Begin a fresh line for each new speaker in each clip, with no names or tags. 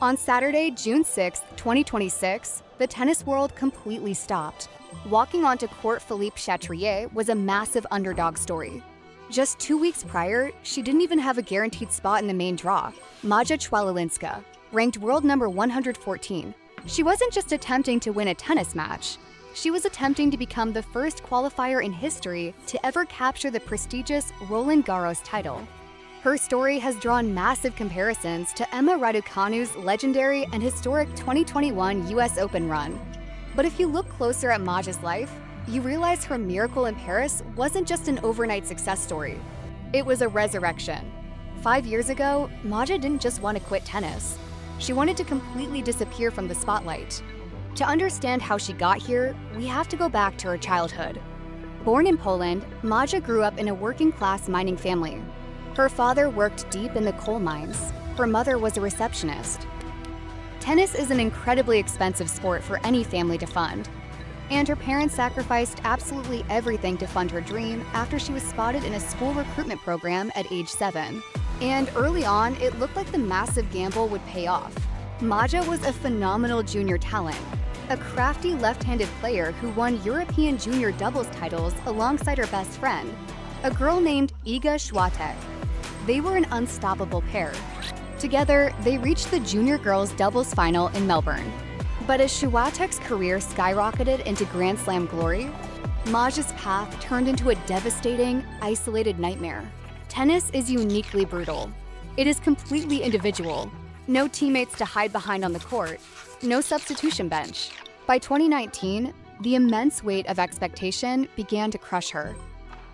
On Saturday, June 6, 2026, the tennis world completely stopped. Walking onto court, Philippe Chatrier was a massive underdog story. Just 2 weeks prior, she didn't even have a guaranteed spot in the main draw. Maja Chwalińska, ranked world number 114. She wasn't just attempting to win a tennis match. She was attempting to become the first qualifier in history to ever capture the prestigious Roland Garros title. Her story has drawn massive comparisons to Emma Raducanu's legendary and historic 2021 US Open run. But if you look closer at Maja's life, you realize her miracle in Paris wasn't just an overnight success story. It was a resurrection. 5 years ago, Maja didn't just want to quit tennis. She wanted to completely disappear from the spotlight. To understand how she got here, we have to go back to her childhood. Born in Poland, Maja grew up in a working-class mining family. Her father worked deep in the coal mines. Her mother was a receptionist. Tennis is an incredibly expensive sport for any family to fund, and her parents sacrificed absolutely everything to fund her dream after she was spotted in a school recruitment program at age 7. And early on, it looked like the massive gamble would pay off. Maja was a phenomenal junior talent, a crafty left-handed player who won European junior doubles titles alongside her best friend, a girl named Iga Świątek. They were an unstoppable pair. Together, they reached the junior girls doubles final in Melbourne. But as Świątek's career skyrocketed into Grand Slam glory, Maja's path turned into a devastating, isolated nightmare. Tennis is uniquely brutal. It is completely individual. No teammates to hide behind on the court. No substitution bench. By 2019, the immense weight of expectation began to crush her.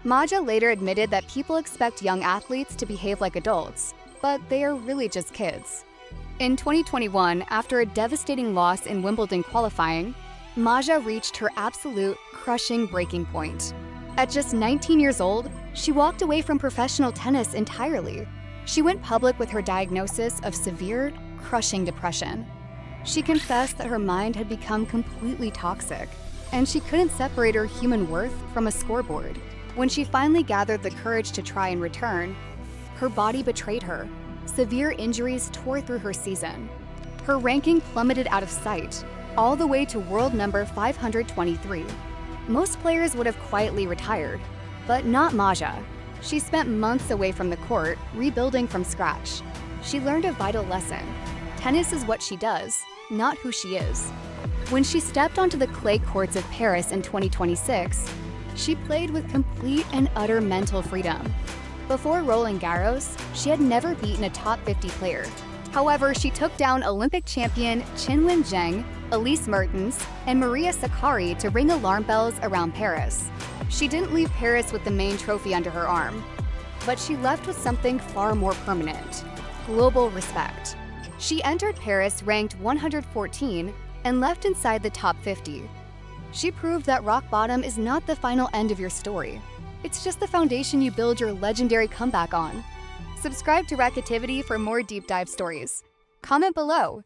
Maja later admitted that people expect young athletes to behave like adults, but they are really just kids. In 2021, after a devastating loss in Wimbledon qualifying, Maja reached her absolute crushing breaking point. At just 19 years old, she walked away from professional tennis entirely. She went public with her diagnosis of severe, crushing depression. She confessed that her mind had become completely toxic, and she couldn't separate her human worth from a scoreboard. When she finally gathered the courage to try and return, her body betrayed her. Severe injuries tore through her season. Her ranking plummeted out of sight, all the way to world number 523. Most players would have quietly retired, but not Maja. She spent months away from the court, rebuilding from scratch. She learned a vital lesson. Tennis is what she does, not who she is. When she stepped onto the clay courts of Paris in 2026, she played with complete and utter mental freedom. Before Roland Garros, she had never beaten a top 50 player. However, she took down Olympic champion Qinwen Zheng, Elise Mertens, and Maria Sakkari to ring alarm bells around Paris. She didn't leave Paris with the main trophy under her arm, but she left with something far more permanent: global respect. She entered Paris ranked 114 and left inside the top 50. She proved that rock bottom is not the final end of your story. It's just the foundation you build your legendary comeback on. Subscribe to Racketivity for more deep dive stories. Comment below.